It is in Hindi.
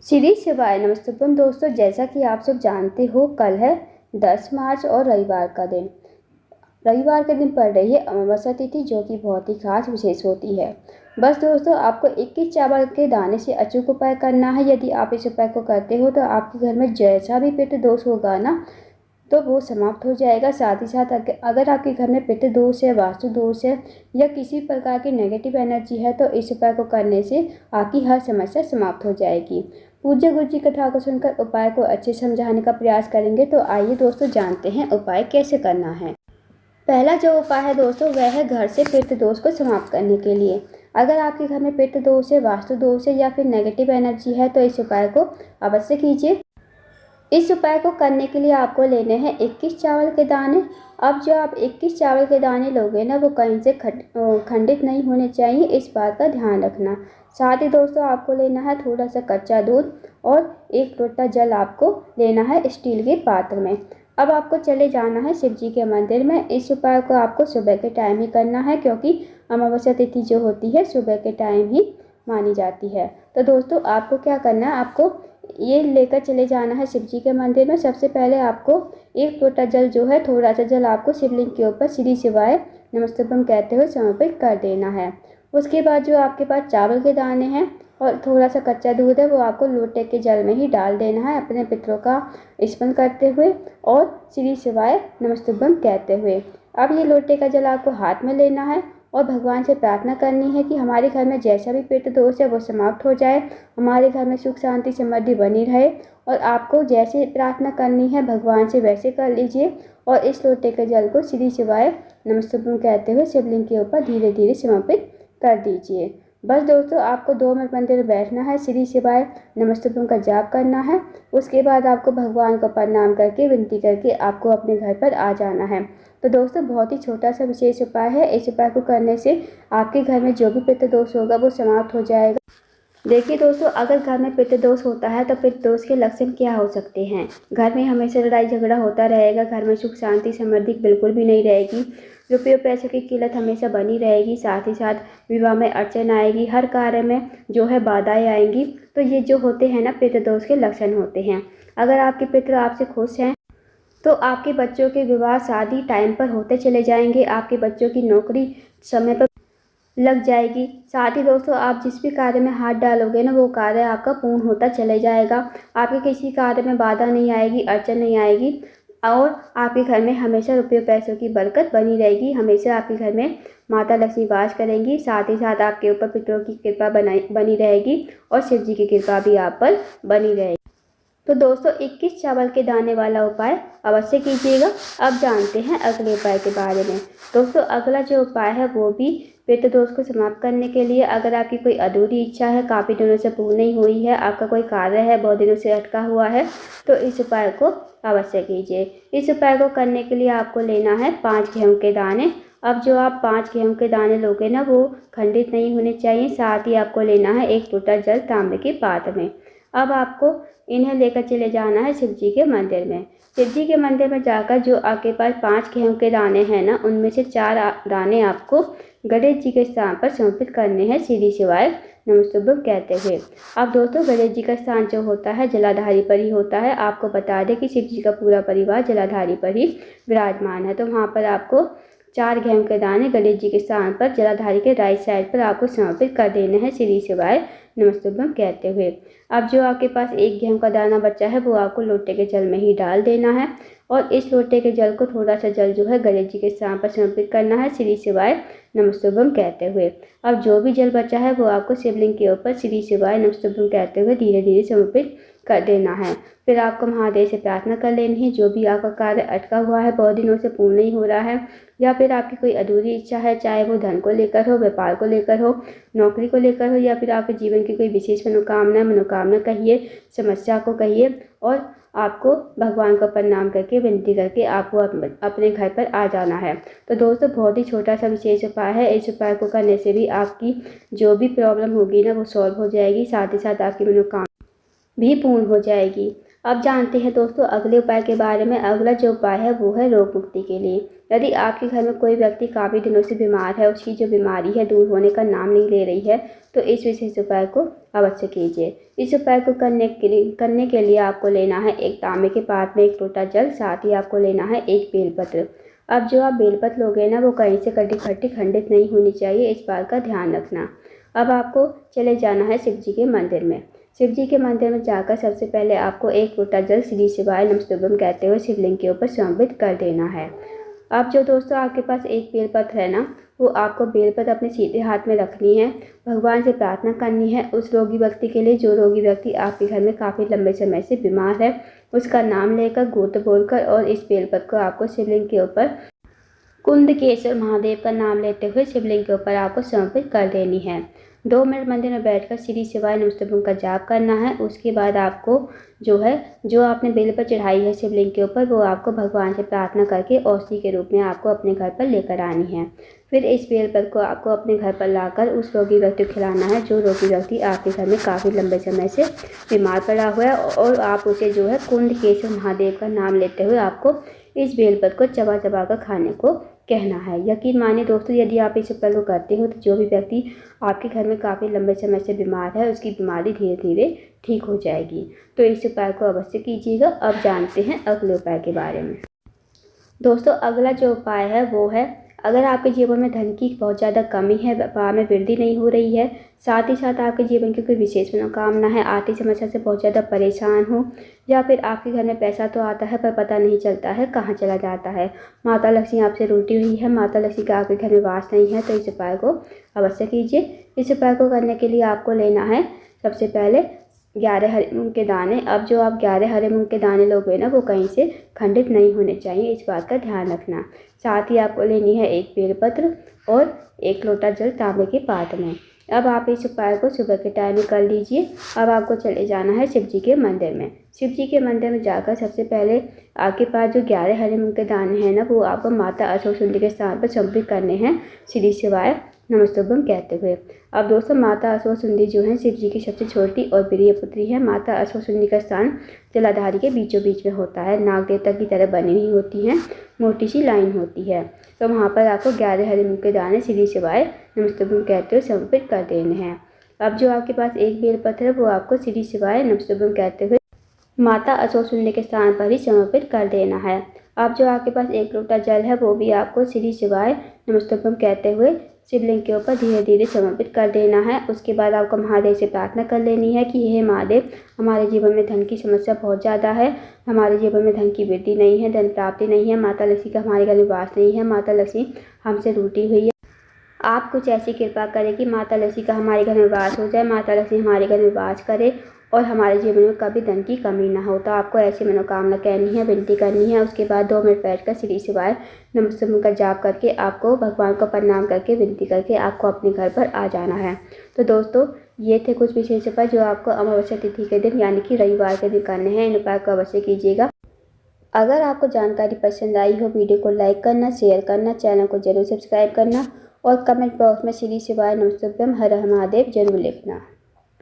श्री शिवाय नमस्तुभ्यम दोस्तों, जैसा कि आप सब जानते हो कल है 10 मार्च और रविवार का दिन। रविवार के दिन पड़ रही है अमावस्या तिथि, जो कि बहुत ही खास विशेष होती है। बस दोस्तों, आपको 21 चावल के दाने से अचूक उपाय करना है। यदि आप इस उपाय को करते हो तो आपके घर में जैसा भी पितृ दोष होगा ना, तो वो समाप्त हो जाएगा। साथ ही साथ अगर आपके घर में पितृ दोष है, वास्तु दोष है या किसी प्रकार की नेगेटिव एनर्जी है, तो इस उपाय को करने से आपकी हर समस्या समाप्त हो जाएगी। पूज्य गुरु जी कथा को सुनकर उपाय को अच्छे समझाने का प्रयास करेंगे। तो आइए दोस्तों, जानते हैं उपाय कैसे करना है। पहला जो उपाय है दोस्तों, वह है घर से पितृ दोष को समाप्त करने के लिए। अगर आपके घर में पितृ दोष है, वास्तु दोष है या फिर नेगेटिव एनर्जी है, तो इस उपाय को अवश्य कीजिए। इस उपाय को करने के लिए आपको लेने हैं 21 चावल के दाने। अब जो आप 21 चावल के दाने लोगे ना, वो कहीं से खंडित नहीं होने चाहिए, इस बात का ध्यान रखना। साथ ही दोस्तों, आपको लेना है थोड़ा सा कच्चा दूध और 1 लोटा जल आपको लेना है स्टील के पात्र में। अब आपको चले जाना है शिव जी के मंदिर में। इस उपाय को आपको सुबह के टाइम ही करना है, क्योंकि अमावस्या तिथि जो होती है सुबह के टाइम ही मानी जाती है। तो दोस्तों, आपको क्या करना है, आपको ये लेकर चले जाना है शिव जी के मंदिर में। सबसे पहले आपको 1 लोटा जल जो है, थोड़ा सा जल आपको शिवलिंग के ऊपर श्री शिवाय नमस्तुभ्यम कहते हुए समर्पित कर देना है। उसके बाद जो आपके पास चावल के दाने हैं और थोड़ा सा कच्चा दूध है, वो आपको लोटे के जल में ही डाल देना है, अपने पितरों का स्मरण करते हुए और श्री शिवाय नमस्तुभ्यम कहते हुए। अब ये लोटे का जल आपको हाथ में लेना है और भगवान से प्रार्थना करनी है कि हमारे घर में जैसा भी पितृ दोष है वो समाप्त हो जाए, हमारे घर में सुख शांति समृद्धि बनी रहे। और आपको जैसे प्रार्थना करनी है भगवान से वैसे कर लीजिए और इस लोटे के जल को श्री शिवाय नमस्तुभ्यम कहते हुए शिवलिंग के ऊपर धीरे धीरे समर्पित कर दीजिए। बस दोस्तों, आपको 2 मिनट मंदिर में बैठना है, श्री शिवाय नमस्तुभ्यम का जाप करना है। उसके बाद आपको भगवान को प्रणाम करके विनती करके आपको अपने घर पर आ जाना है। तो दोस्तों, बहुत ही छोटा सा विशेष उपाय है। इस उपाय को करने से आपके घर में जो भी पितृ दोष होगा वो समाप्त हो जाएगा। देखिए दोस्तों, अगर घर में पितृ दोष होता है तो पितृ दोष के लक्षण क्या हो सकते हैं। घर में हमेशा लड़ाई झगड़ा होता रहेगा, घर में सुख शांति समृद्धि बिल्कुल भी नहीं रहेगी, रुपये पैसे की किल्लत हमेशा बनी रहेगी, साथ ही साथ विवाह में अड़चन आएगी, हर कार्य में जो है बाधाएं आएंगी। तो ये जो होते हैं ना, पितृ दोष के लक्षण होते हैं। अगर आपके पितृ आपसे खुश हैं तो आपके बच्चों के विवाह शादी टाइम पर होते चले जाएंगे, आपके बच्चों की नौकरी समय पर लग जाएगी। साथ ही दोस्तों, आप जिस भी कार्य में हाथ डालोगे ना, वो कार्य आपका पूर्ण होता चले जाएगा। आपके किसी कार्य में बाधा नहीं आएगी, अड़चन नहीं आएगी और आपके घर में हमेशा रुपये पैसों की बरकत बनी रहेगी। हमेशा आपके घर में माता लक्ष्मी वास करेंगी। साथ ही साथ आपके ऊपर पितरों की कृपा बनी रहेगी और शिव जी की कृपा भी आप पर बनी रहेगी। तो दोस्तों, 21 चावल के दाने वाला उपाय अवश्य कीजिएगा। अब जानते हैं अगले उपाय के बारे में। दोस्तों, अगला जो उपाय है वो भी पितृ दोष को समाप्त करने के लिए। अगर आपकी कोई अधूरी इच्छा है, काफ़ी दिनों से पूर्ण नहीं हुई है, आपका कोई कार्य है बहुत दिनों से अटका हुआ है, तो इस उपाय को अवश्य कीजिए। इस उपाय को करने के लिए आपको लेना है 5 गेहूं के दाने। अब जो आप 5 गेहूं के दाने लोगे ना, वो खंडित नहीं होने चाहिए। साथ ही आपको लेना है 1 लोटा जल तांबे के पात्र में। अब आपको इन्हें लेकर चले जाना है शिव जी के मंदिर में। शिव जी के मंदिर में जाकर जो आपके पास 5 गेहूं के दाने हैं ना, उनमें से 4 दाने आपको गणेश जी के स्थान पर समर्पित करने हैं, श्री शिवाय नमस्तुभ्यम कहते हुए। अब दोस्तों, गणेश जी का स्थान जो होता है जलाधारी पर ही होता है। आपको बता दें कि शिव जी का पूरा परिवार जलाधारी पर ही विराजमान है। तो वहाँ पर आपको 4 गेहूं के दाने गणेश जी के स्थान पर जलाधारी के राइट साइड पर आपको समर्पित कर देने हैं, श्री शिवाय नमस्तुभ्यम कहते हुए। अब जो आपके पास 1 गेहूं का दाना बचा है, वो आपको लोटे के जल में ही डाल देना है और इस लोटे के जल को थोड़ा सा जल जो है गणेश जी के स्थान पर समर्पित करना है, श्री शिवाय नमस्तुभ्यम कहते हुए। अब जो भी जल बचा है वो आपको शिवलिंग के ऊपर श्री शिवाय नमस्तुभ्यम कहते हुए धीरे धीरे समर्पित कर देना है। फिर आपको महादेव से प्रार्थना कर लेनी है, जो भी आपका कार्य अटका हुआ है, बहुत दिनों से पूर्ण नहीं हो रहा है, या फिर आपकी कोई अधूरी इच्छा है, चाहे वो धन को लेकर हो, व्यापार को लेकर हो, नौकरी को लेकर हो, या फिर आपके जीवन की कोई विशेष मनोकामना कहिए, समस्या को कहिए और आपको भगवान को प्रणाम करके विनती करके आपको अपने घर पर आ जाना है। तो दोस्तों, बहुत ही छोटा सा विशेष उपाय है। इस उपाय को करने से भी आपकी जो भी प्रॉब्लम होगी ना, वो सॉल्व हो जाएगी, साथ ही साथ आपकी मनोकामना भी पूर्ण हो जाएगी। अब जानते हैं दोस्तों अगले उपाय के बारे में। अगला जो उपाय है वो है रोग मुक्ति के लिए। यदि आपके घर में कोई व्यक्ति काफ़ी दिनों से बीमार है, उसकी जो बीमारी है दूर होने का नाम नहीं ले रही है, तो इस विशेष उपाय को अवश्य कीजिए। इस उपाय को करने के लिए आपको लेना है एक तांबे के पात्र में 1 लोटा जल, साथ ही आपको लेना है एक बेलपत्र। अब जो आप बेलपत्र लोगे ना, वो कहीं से कटी फटी खंडित नहीं होनी चाहिए, इस बात का ध्यान रखना। अब आपको चले जाना है शिव जी के मंदिर में। शिव जी के मंदिर में जाकर सबसे पहले आपको 1 लोटा जल श्री शिवाय नमस्तुभ्यम कहते हुए शिवलिंग के ऊपर समर्पित कर देना है। अब जो दोस्तों आपके पास एक बेलपत्र है ना, वो आपको बेलपत्र अपने सीधे हाथ में रखनी है, भगवान से प्रार्थना करनी है उस रोगी व्यक्ति के लिए जो रोगी व्यक्ति आपके घर में काफ़ी लंबे समय से बीमार है। उसका नाम लेकर, गोत्र बोलकर और इस बेलपत्र को आपको शिवलिंग के ऊपर कुंदकेश्वर महादेव का नाम लेते हुए शिवलिंग के ऊपर आपको समर्पित कर देनी है। 2 मिनट मंदिर में बैठकर श्री शिवाय नमस्तुभ्यम का जाप करना है। उसके बाद आपको जो आपने बेलपत्र चढ़ाई है शिवलिंग के ऊपर, वो आपको भगवान से प्रार्थना करके औषधि के रूप में आपको अपने घर पर लेकर आनी है। फिर इस बेलपत्र को आपको अपने घर पर लाकर उस रोगी व्यक्ति को खिलाना है जो रोगी व्यक्ति आपके घर में काफ़ी लंबे समय से बीमार पड़ा हुआ है, और आप उसे कुंदकेश्वर महादेव का नाम लेते हुए आपको इस बेलपत्र को चबा चबा कर खाने को कहना है। यकीन मानिए दोस्तों, यदि आप इस उपाय को करते हो तो जो भी व्यक्ति आपके घर में काफ़ी लंबे समय से बीमार है, उसकी बीमारी धीरे धीरे ठीक हो जाएगी। तो इस उपाय को अवश्य कीजिएगा। अब जानते हैं अगले उपाय के बारे में। दोस्तों अगला जो उपाय है वो है, अगर आपके जीवन में धन की बहुत ज़्यादा कमी है, व्यापार में वृद्धि नहीं हो रही है, साथ ही साथ आपके जीवन की कोई विशेष मनोकामना है, आर्थिक समस्या से बहुत ज़्यादा परेशान हो, या फिर आपके घर में पैसा तो आता है पर पता नहीं चलता है कहाँ चला जाता है, माता लक्ष्मी आपसे रूठी हुई है, माता लक्ष्मी का आपके घर में वास नहीं है, तो इस उपाय को अवश्य कीजिए। इस उपाय को करने के लिए आपको लेना है सबसे पहले 11 हरे मूंग के दाने। अब जो आप 11 हरे मूंग के दाने लोगे ना, वो कहीं से खंडित नहीं होने चाहिए, इस बात का ध्यान रखना। साथ ही आपको लेनी है एक बेलपत्र और 1 लोटा जल तांबे के पात्र में। अब आप इस उपाय को सुबह के टाइम में कर लीजिए। अब आपको चले जाना है शिव जी के मंदिर में। शिव जी के मंदिर में जाकर सबसे पहले आपके पास जो 11 हरे मूंग के दाने हैं ना, वो आपको माता अशोक सुंदरी के स्थान पर समर्पित करने हैं श्री शिवाय नमस्तुभ्यम कहते हुए। अब दोस्तों माता अशोक सुंदरी जो है शिव जी की सबसे छोटी और प्रिय पुत्री है। माता अशोक सुंदरी का स्थान जलाधारी के बीचों बीच में होता है, नाग देवता की तरह बनी हुई होती है, मोटी सी लाइन होती है। तो वहाँ पर आपको 11 हरे मूंग के दाने श्री शिवाय नमस्तुभ्यम कहते हुए समर्पित कर देने हैं। अब जो आपके पास एक बेलपत्र है, वो आपको श्री शिवाय नमस्तुभ्यम कहते हुए माता अशोक सुंदरी के स्थान पर ही समर्पित कर देना है। अब जो आपके पास 1 लोटा जल है, वो भी आपको श्री शिवाय नमस्तुभ्यम कहते हुए शिवलिंग के ऊपर धीरे धीरे समर्पित कर देना है। उसके बाद आपको महादेव से प्रार्थना कर लेनी है कि हे महादेव, हमारे जीवन में धन की समस्या बहुत ज़्यादा है, हमारे जीवन में धन की वृद्धि नहीं है, धन प्राप्ति नहीं है, माता लक्ष्मी का हमारे घर में वास नहीं है, माता लक्ष्मी हमसे रूठी हुई है। आप कुछ ऐसी कृपा करें कि माता लक्ष्मी का हमारे घर में वास हो जाए, माता लक्ष्मी हमारे घर में वास करे और हमारे जीवन में कभी धन की कमी ना हो। तो आपको ऐसी मनोकामना कहनी है, विनती करनी है। उसके बाद 2 मिनट बैठकर श्री शिवाय नमस्तुभ्यम का जाप करके आपको भगवान को प्रणाम करके विनती करके आपको अपने घर पर आ जाना है। तो दोस्तों ये थे कुछ विशेष उपाय जो आपको अमावस्या तिथि के दिन यानी कि रविवार के दिन करने हैं। इन उपाय को अवश्य कीजिएगा। अगर आपको जानकारी पसंद आई हो, वीडियो को लाइक करना, शेयर करना, चैनल को जरूर सब्सक्राइब करना और कमेंट बॉक्स में श्री शिवाय नमस्तुभ्यम हर हर महादेव जरूर लिखना।